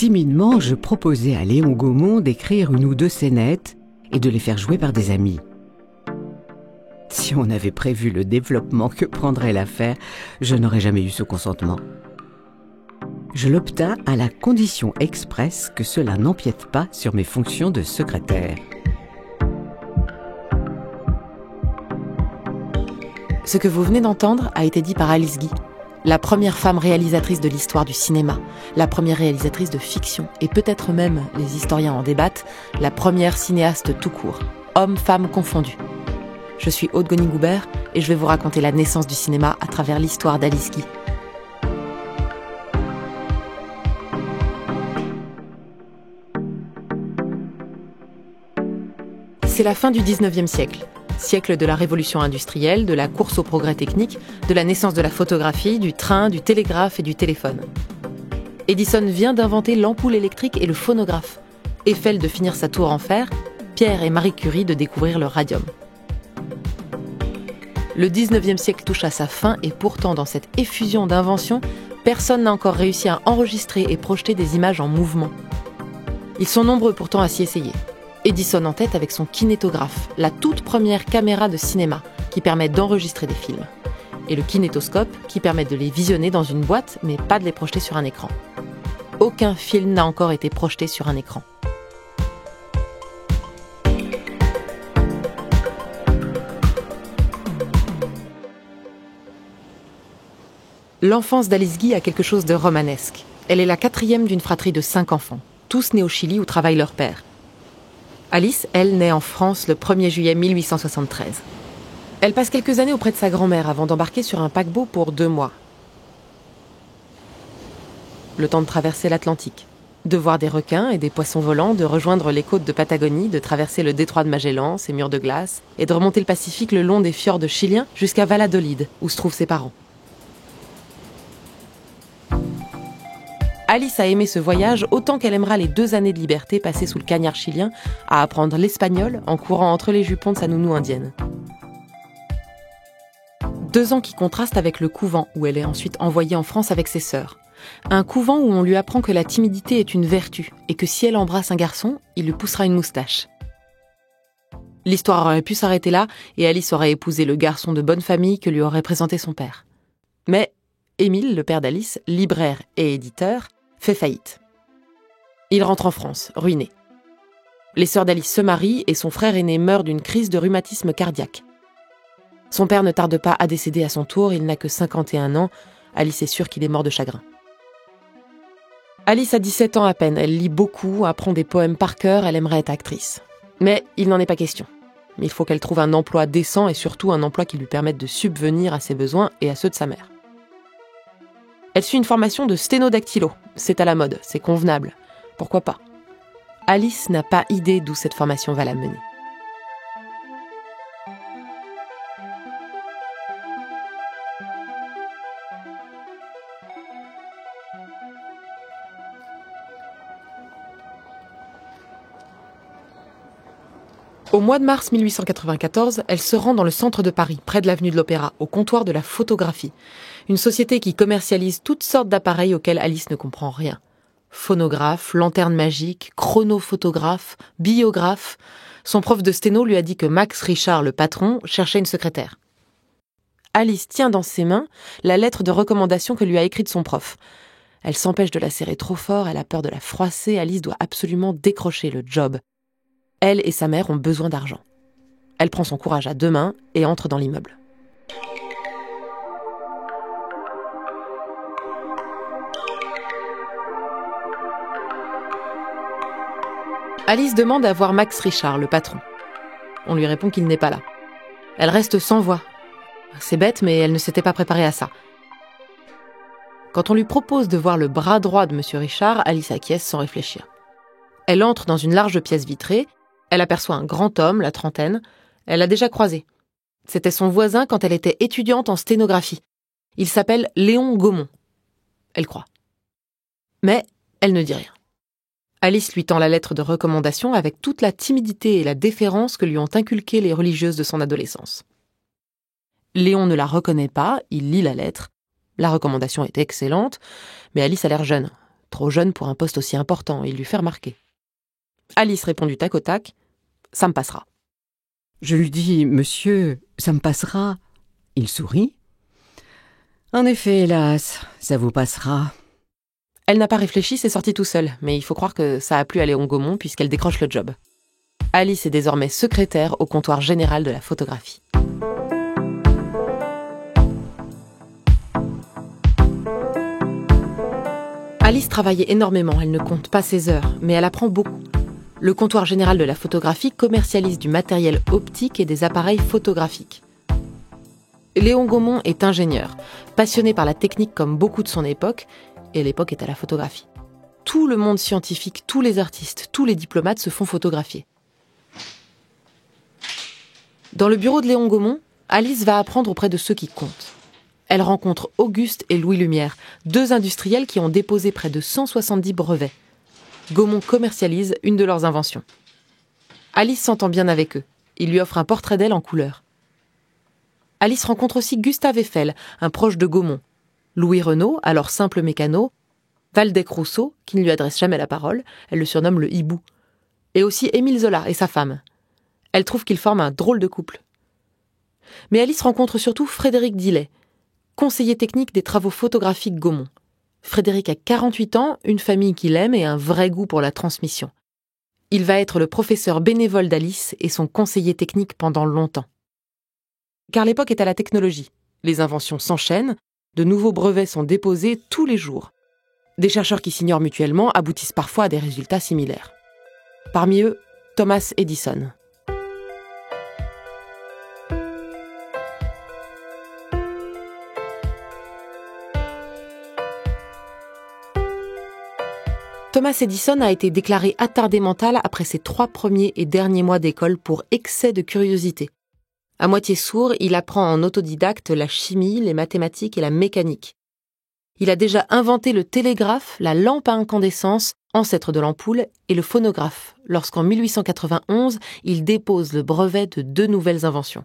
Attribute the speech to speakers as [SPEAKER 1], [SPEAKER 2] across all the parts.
[SPEAKER 1] Timidement, je proposais à Léon Gaumont d'écrire 1 ou 2 scénettes et de les faire jouer par des amis. Si on avait prévu le développement que prendrait l'affaire, je n'aurais jamais eu ce consentement. Je l'obtins à la condition expresse que cela n'empiète pas sur mes fonctions de secrétaire.
[SPEAKER 2] Ce que vous venez d'entendre a été dit par Alice Guy, la première femme réalisatrice de l'histoire du cinéma, la première réalisatrice de fiction, et peut-être même, les historiens en débattent, la première cinéaste tout court, hommes-femmes confondus. Je suis Aude Goni-Goubert et je vais vous raconter la naissance du cinéma à travers l'histoire d'Alice Guy. C'est la fin du 19e siècle. Siècle de la révolution industrielle, de la course au progrès technique, de la naissance de la photographie, du train, du télégraphe et du téléphone. Edison vient d'inventer l'ampoule électrique et le phonographe. Eiffel de finir sa tour en fer, Pierre et Marie Curie de découvrir le radium. Le 19e siècle touche à sa fin et pourtant dans cette effusion d'inventions, personne n'a encore réussi à enregistrer et projeter des images en mouvement. Ils sont nombreux pourtant à s'y essayer. Edison en tête avec son kinétographe, la toute première caméra de cinéma qui permet d'enregistrer des films. Et le kinétoscope qui permet de les visionner dans une boîte mais pas de les projeter sur un écran. Aucun film n'a encore été projeté sur un écran. L'enfance d'Alice Guy a quelque chose de romanesque. Elle est la 4e d'une fratrie de 5 enfants, tous nés au Chili où travaille leur père. Alice, elle, naît en France le 1er juillet 1873. Elle passe quelques années auprès de sa grand-mère avant d'embarquer sur un paquebot pour 2 mois. Le temps de traverser l'Atlantique, de voir des requins et des poissons volants, de rejoindre les côtes de Patagonie, de traverser le détroit de Magellan, ses murs de glace, et de remonter le Pacifique le long des fjords chiliens jusqu'à Valladolid, où se trouvent ses parents. Alice a aimé ce voyage autant qu'elle aimera les 2 années de liberté passées sous le cagnard chilien à apprendre l'espagnol en courant entre les jupons de sa nounou indienne. 2 ans qui contrastent avec le couvent où elle est ensuite envoyée en France avec ses sœurs. Un couvent où on lui apprend que la timidité est une vertu et que si elle embrasse un garçon, il lui poussera une moustache. L'histoire aurait pu s'arrêter là et Alice aurait épousé le garçon de bonne famille que lui aurait présenté son père. Mais Émile, le père d'Alice, libraire et éditeur, fait faillite. Il rentre en France, ruiné. Les sœurs d'Alice se marient et son frère aîné meurt d'une crise de rhumatisme cardiaque. Son père ne tarde pas à décéder à son tour, il n'a que 51 ans. Alice est sûre qu'il est mort de chagrin. Alice a 17 ans à peine, elle lit beaucoup, apprend des poèmes par cœur, elle aimerait être actrice. Mais il n'en est pas question. Il faut qu'elle trouve un emploi décent et surtout un emploi qui lui permette de subvenir à ses besoins et à ceux de sa mère. Elle suit une formation de sténodactylo. C'est à la mode, c'est convenable. Pourquoi pas ? Alice n'a pas idée d'où cette formation va la mener. Au mois de mars 1894, elle se rend dans le centre de Paris, près de l'avenue de l'Opéra, au comptoir de la photographie. Une société qui commercialise toutes sortes d'appareils auxquels Alice ne comprend rien. Phonographe, lanterne magique, chronophotographe, biographe. Son prof de sténo lui a dit que Max Richard, le patron, cherchait une secrétaire. Alice tient dans ses mains la lettre de recommandation que lui a écrite son prof. Elle s'empêche de la serrer trop fort, elle a peur de la froisser, Alice doit absolument décrocher le job. Elle et sa mère ont besoin d'argent. Elle prend son courage à 2 mains et entre dans l'immeuble. Alice demande à voir Max Richard, le patron. On lui répond qu'il n'est pas là. Elle reste sans voix. C'est bête, mais elle ne s'était pas préparée à ça. Quand on lui propose de voir le bras droit de M. Richard, Alice acquiesce sans réfléchir. Elle entre dans une large pièce vitrée. Elle aperçoit un grand homme, la trentaine. Elle l'a déjà croisé. C'était son voisin quand elle était étudiante en sténographie. Il s'appelle Léon Gaumont. Elle croit. Mais elle ne dit rien. Alice lui tend la lettre de recommandation avec toute la timidité et la déférence que lui ont inculquées les religieuses de son adolescence. Léon ne la reconnaît pas, il lit la lettre. La recommandation est excellente, mais Alice a l'air jeune. trop jeune pour un poste aussi important, il lui fait remarquer. Alice répond du tac au tac, « Ça me passera ».
[SPEAKER 1] Je lui dis « Monsieur, ça me passera ». Il sourit. « En effet, hélas, ça vous passera ».
[SPEAKER 2] Elle n'a pas réfléchi, c'est sorti tout seul, mais il faut croire que ça a plu à Léon Gaumont puisqu'elle décroche le job. Alice est désormais secrétaire au comptoir général de la photographie. Alice travaillait énormément, elle ne compte pas ses heures, mais elle apprend beaucoup. Le comptoir général de la photographie commercialise du matériel optique et des appareils photographiques. Léon Gaumont est ingénieur, passionné par la technique comme beaucoup de son époque, et l'époque est à la photographie. Tout le monde scientifique, tous les artistes, tous les diplomates se font photographier. Dans le bureau de Léon Gaumont, Alice va apprendre auprès de ceux qui comptent. Elle rencontre Auguste et Louis Lumière, deux industriels qui ont déposé près de 170 brevets. Gaumont commercialise une de leurs inventions. Alice s'entend bien avec eux. Il lui offre un portrait d'elle en couleur. Alice rencontre aussi Gustave Eiffel, un proche de Gaumont. Louis Renault, alors simple mécano. Waldeck-Rousseau, qui ne lui adresse jamais la parole, elle le surnomme le hibou. Et aussi Émile Zola et sa femme. Elle trouve qu'ils forment un drôle de couple. Mais Alice rencontre surtout Frédéric Dillet, conseiller technique des travaux photographiques Gaumont. Frédéric a 48 ans, une famille qu'il aime et un vrai goût pour la transmission. Il va être le professeur bénévole d'Alice et son conseiller technique pendant longtemps. Car l'époque est à la technologie. Les inventions s'enchaînent, de nouveaux brevets sont déposés tous les jours. Des chercheurs qui s'ignorent mutuellement aboutissent parfois à des résultats similaires. Parmi eux, Thomas Edison. Thomas Edison a été déclaré attardé mental après ses 3 premiers et derniers mois d'école pour excès de curiosité. À moitié sourd, il apprend en autodidacte la chimie, les mathématiques et la mécanique. Il a déjà inventé le télégraphe, la lampe à incandescence, ancêtre de l'ampoule, et le phonographe, lorsqu'en 1891, il dépose le brevet de 2 nouvelles inventions.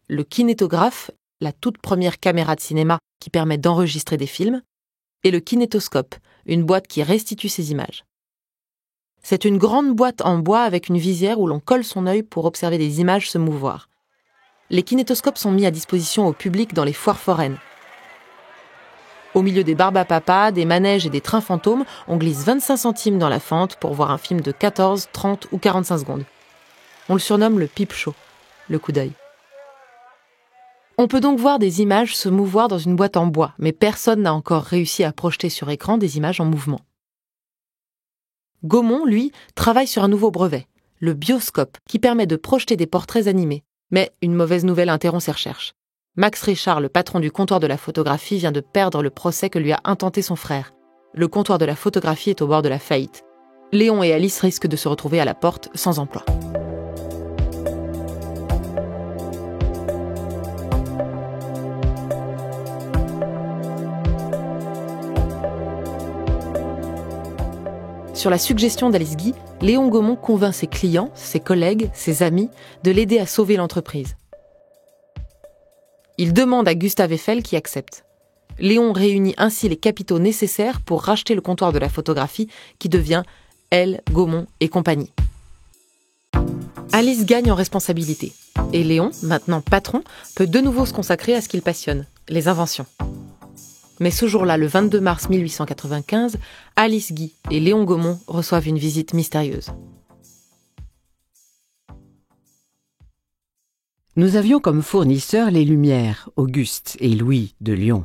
[SPEAKER 2] Le kinétographe, la toute première caméra de cinéma qui permet d'enregistrer des films, et le kinétoscope, une boîte qui restitue ses images. C'est une grande boîte en bois avec une visière où l'on colle son œil pour observer des images se mouvoir. Les kinétoscopes sont mis à disposition au public dans les foires foraines. Au milieu des barbes à papa, des manèges et des trains fantômes, on glisse 25 centimes dans la fente pour voir un film de 14, 30 ou 45 secondes. On le surnomme le peep show, le coup d'œil. On peut donc voir des images se mouvoir dans une boîte en bois, mais personne n'a encore réussi à projeter sur écran des images en mouvement. Gaumont, lui, travaille sur un nouveau brevet, le bioscope, qui permet de projeter des portraits animés. Mais une mauvaise nouvelle interrompt ses recherches. Max Richard, le patron du comptoir de la photographie, vient de perdre le procès que lui a intenté son frère. Le comptoir de la photographie est au bord de la faillite. Léon et Alice risquent de se retrouver à la porte sans emploi. Sur la suggestion d'Alice Guy, Léon Gaumont convainc ses clients, ses collègues, ses amis de l'aider à sauver l'entreprise. Il demande à Gustave Eiffel qui accepte. Léon réunit ainsi les capitaux nécessaires pour racheter le comptoir de la photographie qui devient L. Gaumont et compagnie. Alice gagne en responsabilité et Léon, maintenant patron, peut de nouveau se consacrer à ce qu'il passionne, les inventions. Mais ce jour-là, le 22 mars 1895, Alice Guy et Léon Gaumont reçoivent une visite mystérieuse.
[SPEAKER 1] Nous avions comme fournisseurs les Lumières, Auguste et Louis de Lyon.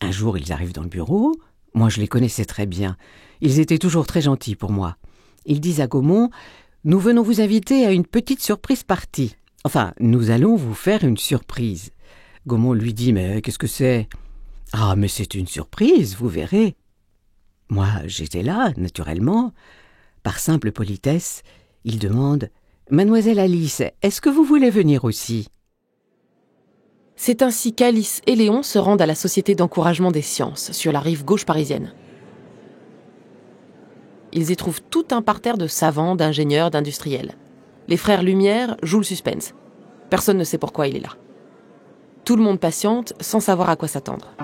[SPEAKER 1] Un jour, ils arrivent dans le bureau. Moi, je les connaissais très bien. Ils étaient toujours très gentils pour moi. Ils disent à Gaumont « Nous venons vous inviter à une petite surprise party. Enfin, nous allons vous faire une surprise. » Gaumont lui dit « Mais qu'est-ce que c'est ?»« Ah, mais c'est une surprise, vous verrez. » Moi, j'étais là, naturellement. Par simple politesse, il demande « Mademoiselle Alice, est-ce que vous voulez venir aussi ?»
[SPEAKER 2] C'est ainsi qu'Alice et Léon se rendent à la Société d'encouragement des sciences, sur la rive gauche parisienne. Ils y trouvent tout un parterre de savants, d'ingénieurs, d'industriels. Les frères Lumière jouent le suspense. Personne ne sait pourquoi il est là. Tout le monde patiente, sans savoir à quoi s'attendre.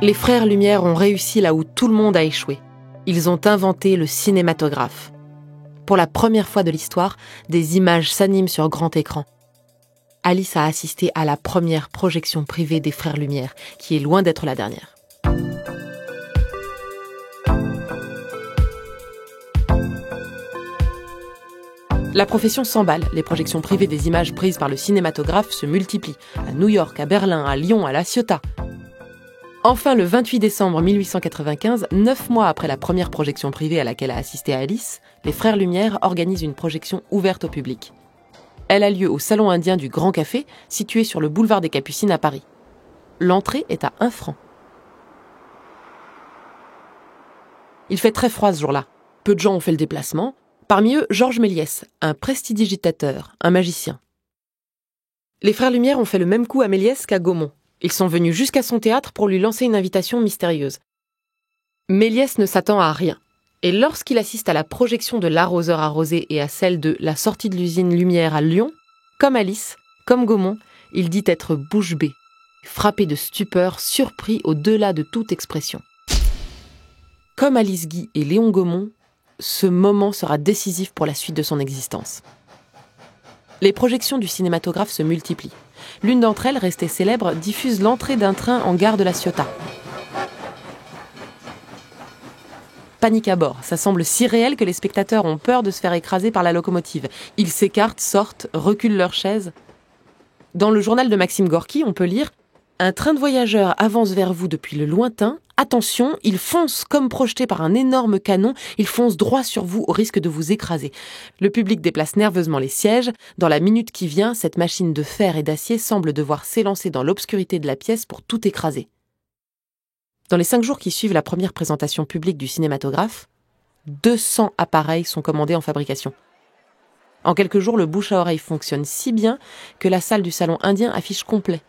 [SPEAKER 2] Les frères Lumière ont réussi là où tout le monde a échoué. Ils ont inventé le cinématographe. Pour la première fois de l'histoire, des images s'animent sur grand écran. Alice a assisté à la première projection privée des frères Lumière, qui est loin d'être la dernière. La profession s'emballe, les projections privées des images prises par le cinématographe se multiplient, à New York, à Berlin, à Lyon, à La Ciotat. Enfin, le 28 décembre 1895, 9 mois après la première projection privée à laquelle a assisté Alice, les frères Lumière organisent une projection ouverte au public. Elle a lieu au Salon Indien du Grand Café, situé sur le boulevard des Capucines à Paris. L'entrée est à 1 franc. Il fait très froid ce jour-là. Peu de gens ont fait le déplacement. Parmi eux, Georges Méliès, un prestidigitateur, un magicien. Les frères Lumière ont fait le même coup à Méliès qu'à Gaumont. Ils sont venus jusqu'à son théâtre pour lui lancer une invitation mystérieuse. Méliès ne s'attend à rien. Et lorsqu'il assiste à la projection de L'arroseur arrosé et à celle de La sortie de l'usine Lumière à Lyon, comme Alice, comme Gaumont, il dit être bouche bée, frappé de stupeur, surpris au-delà de toute expression. Comme Alice Guy et Léon Gaumont, ce moment sera décisif pour la suite de son existence. Les projections du cinématographe se multiplient. L'une d'entre elles, restée célèbre, diffuse l'entrée d'un train en gare de La Ciotat. Panique à bord, ça semble si réel que les spectateurs ont peur de se faire écraser par la locomotive. Ils s'écartent, sortent, reculent leurs chaises. Dans le journal de Maxime Gorky, on peut lire « Un train de voyageurs avance vers vous depuis le lointain. Attention, il fonce comme projeté par un énorme canon. Il fonce droit sur vous au risque de vous écraser. Le public déplace nerveusement les sièges. Dans la minute qui vient, cette machine de fer et d'acier semble devoir s'élancer dans l'obscurité de la pièce pour tout écraser. » Dans les 5 jours qui suivent la première présentation publique du cinématographe, 200 appareils sont commandés en fabrication. En quelques jours, le bouche à oreille fonctionne si bien que la salle du Salon Indien affiche complet.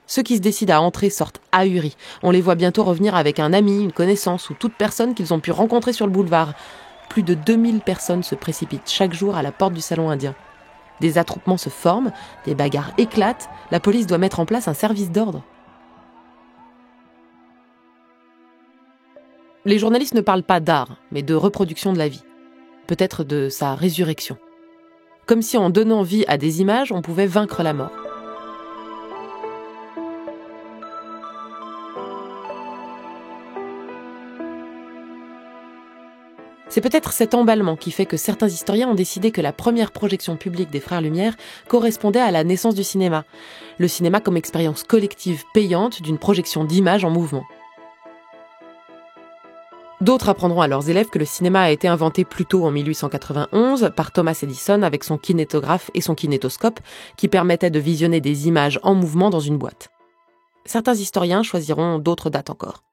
[SPEAKER 2] Ceux qui se décident à entrer sortent ahuris. On les voit bientôt revenir avec un ami, une connaissance ou toute personne qu'ils ont pu rencontrer sur le boulevard. Plus de 2000 personnes se précipitent chaque jour à la porte du Salon Indien. Des attroupements se forment, des bagarres éclatent, la police doit mettre en place un service d'ordre. Les journalistes ne parlent pas d'art, mais de reproduction de la vie. Peut-être de sa résurrection. Comme si en donnant vie à des images, on pouvait vaincre la mort. C'est peut-être cet emballement qui fait que certains historiens ont décidé que la première projection publique des Frères Lumière correspondait à la naissance du cinéma. Le cinéma comme expérience collective payante d'une projection d'images en mouvement. D'autres apprendront à leurs élèves que le cinéma a été inventé plus tôt en 1891 par Thomas Edison avec son kinétographe et son kinétoscope qui permettaient de visionner des images en mouvement dans une boîte. Certains historiens choisiront d'autres dates encore.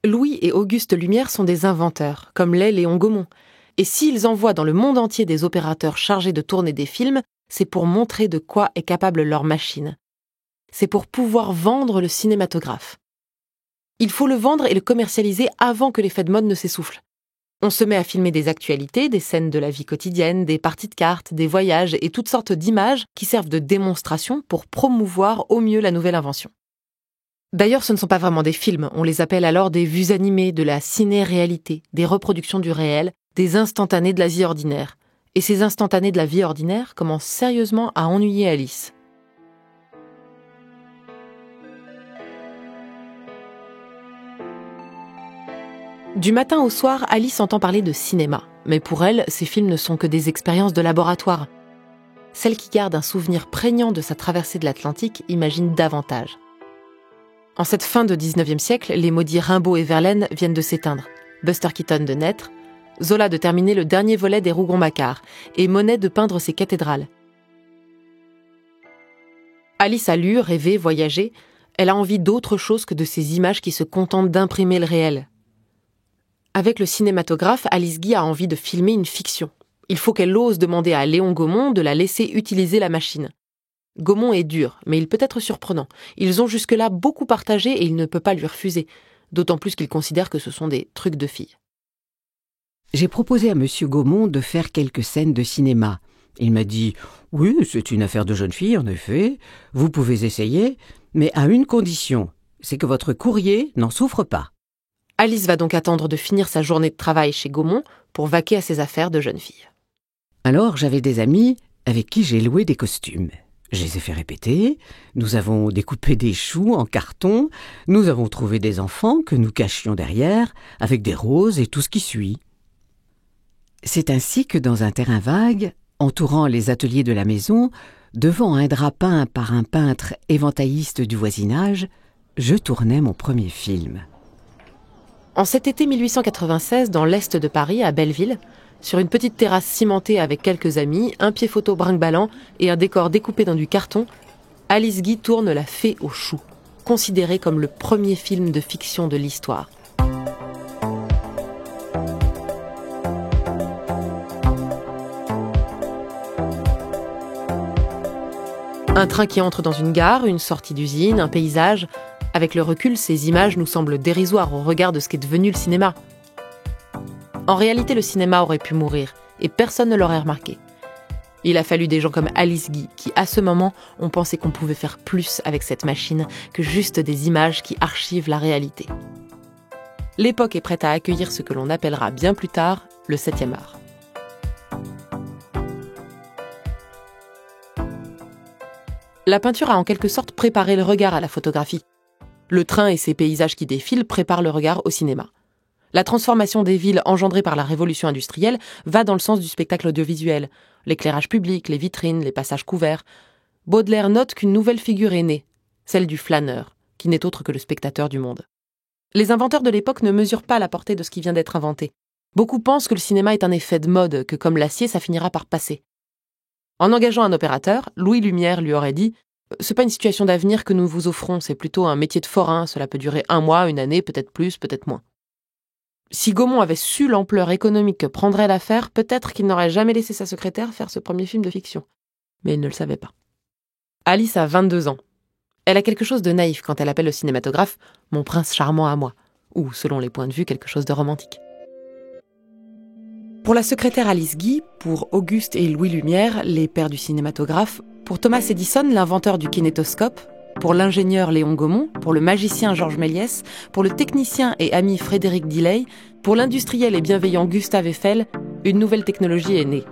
[SPEAKER 2] Louis et Auguste Lumière sont des inventeurs, comme l'est Léon Gaumont. Et s'ils envoient dans le monde entier des opérateurs chargés de tourner des films, c'est pour montrer de quoi est capable leur machine. C'est pour pouvoir vendre le cinématographe. Il faut le vendre et le commercialiser avant que l'effet de mode ne s'essouffle. On se met à filmer des actualités, des scènes de la vie quotidienne, des parties de cartes, des voyages et toutes sortes d'images qui servent de démonstration pour promouvoir au mieux la nouvelle invention. D'ailleurs, ce ne sont pas vraiment des films, on les appelle alors des vues animées, de la ciné-réalité, des reproductions du réel, des instantanés de la vie ordinaire. Et ces instantanés de la vie ordinaire commencent sérieusement à ennuyer Alice. Du matin au soir, Alice entend parler de cinéma. Mais pour elle, ces films ne sont que des expériences de laboratoire. Celle qui garde un souvenir prégnant de sa traversée de l'Atlantique imagine davantage. En cette fin de 19e siècle, les maudits Rimbaud et Verlaine viennent de s'éteindre, Buster Keaton de naître, Zola de terminer le dernier volet des Rougon-Macquart et Monet de peindre ses cathédrales. Alice a lu, rêvé, voyagé. Elle a envie d'autre chose que de ces images qui se contentent d'imprimer le réel. Avec le cinématographe, Alice Guy a envie de filmer une fiction. Il faut qu'elle ose demander à Léon Gaumont de la laisser utiliser la machine. Gaumont est dur, mais il peut être surprenant. Ils ont jusque-là beaucoup partagé et il ne peut pas lui refuser, d'autant plus qu'il considère que ce sont des trucs de filles.
[SPEAKER 1] J'ai proposé à monsieur Gaumont de faire quelques scènes de cinéma. Il m'a dit « Oui, c'est une affaire de jeune fille, en effet. Vous pouvez essayer, mais à une condition. c'est que votre courrier n'en souffre pas.
[SPEAKER 2] Alice va donc attendre de finir sa journée de travail chez Gaumont pour vaquer à ses affaires de jeune fille.
[SPEAKER 1] Alors j'avais des amis avec qui j'ai loué des costumes. Je les ai fait répéter, nous avons découpé des choux en carton, nous avons trouvé des enfants que nous cachions derrière, avec des roses et tout ce qui suit. C'est ainsi que dans un terrain vague, entourant les ateliers de la maison, devant un drap peint par un peintre éventailliste du voisinage, je tournais mon premier film.
[SPEAKER 2] En cet été 1896, dans l'est de Paris, à Belleville, sur une petite terrasse cimentée avec quelques amis, un pied photo brinque-ballant et un décor découpé dans du carton, Alice Guy tourne La Fée aux choux, considéré comme le premier film de fiction de l'histoire. Un train qui entre dans une gare, une sortie d'usine, un paysage. Avec le recul, ces images nous semblent dérisoires au regard de ce qu'est devenu le cinéma. En réalité, le cinéma aurait pu mourir, et personne ne l'aurait remarqué. Il a fallu des gens comme Alice Guy, qui, à ce moment, ont pensé qu'on pouvait faire plus avec cette machine que juste des images qui archivent la réalité. L'époque est prête à accueillir ce que l'on appellera bien plus tard le 7e art. La peinture a en quelque sorte préparé le regard à la photographie. Le train et ses paysages qui défilent préparent le regard au cinéma. La transformation des villes engendrée par la révolution industrielle va dans le sens du spectacle audiovisuel. L'éclairage public, les vitrines, les passages couverts. Baudelaire note qu'une nouvelle figure est née, celle du flâneur, qui n'est autre que le spectateur du monde. Les inventeurs de l'époque ne mesurent pas la portée de ce qui vient d'être inventé. Beaucoup pensent que le cinéma est un effet de mode, que comme l'acier, ça finira par passer. En engageant un opérateur, Louis Lumière lui aurait dit « C'est pas une situation d'avenir que nous vous offrons, c'est plutôt un métier de forain, cela peut durer 1 mois, 1 année, peut-être plus, peut-être moins. » Si Gaumont avait su l'ampleur économique que prendrait l'affaire, peut-être qu'il n'aurait jamais laissé sa secrétaire faire ce premier film de fiction. Mais il ne le savait pas. Alice a 22 ans. Elle a quelque chose de naïf quand elle appelle le cinématographe « mon prince charmant à moi », ou, selon les points de vue, quelque chose de romantique. Pour la secrétaire Alice Guy, pour Auguste et Louis Lumière, les pères du cinématographe, pour Thomas Edison, l'inventeur du kinétoscope, pour l'ingénieur Léon Gaumont, pour le magicien Georges Méliès, pour le technicien et ami Frédéric Dilley, pour l'industriel et bienveillant Gustave Eiffel, une nouvelle technologie est née.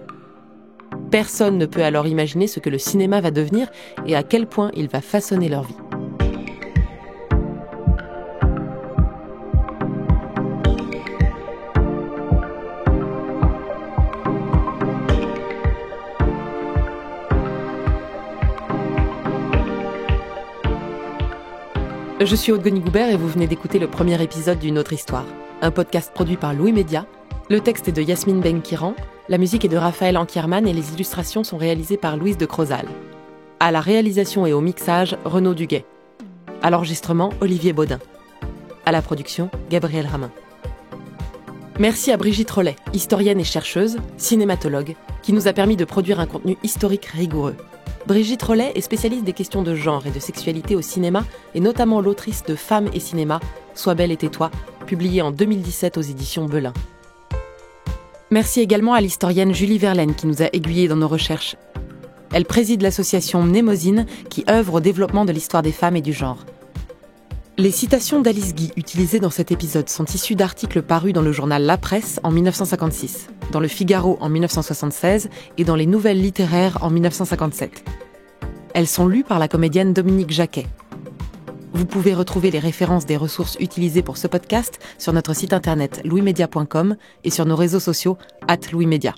[SPEAKER 2] Personne ne peut alors imaginer ce que le cinéma va devenir et à quel point il va façonner leur vie. Je suis Aude Goni-Goubert et vous venez d'écouter le premier épisode d'une autre histoire. Un podcast produit par Louis Média. Le texte est de Yasmine Benkiran, la musique est de Raphaël Ankierman et les illustrations sont réalisées par Louise de Crozal. À la réalisation et au mixage, Renaud Duguet. À l'enregistrement, Olivier Baudin. À la production, Gabriel Ramin. Merci à Brigitte Rollet, historienne et chercheuse, cinématologue, qui nous a permis de produire un contenu historique rigoureux. Brigitte Rollet est spécialiste des questions de genre et de sexualité au cinéma, et notamment l'autrice de Femmes et cinéma, Sois belle et tais-toi, publiée en 2017 aux éditions Belin. Merci également à l'historienne Julie Verlaine qui nous a aiguillés dans nos recherches. Elle préside l'association Mnémosine qui œuvre au développement de l'histoire des femmes et du genre. Les citations d'Alice Guy utilisées dans cet épisode sont issues d'articles parus dans le journal La Presse en 1956, dans le Figaro en 1976 et dans les Nouvelles littéraires en 1957. Elles sont lues par la comédienne Dominique Jacquet. Vous pouvez retrouver les références des ressources utilisées pour ce podcast sur notre site internet louismedia.com et sur nos réseaux sociaux @louismedia.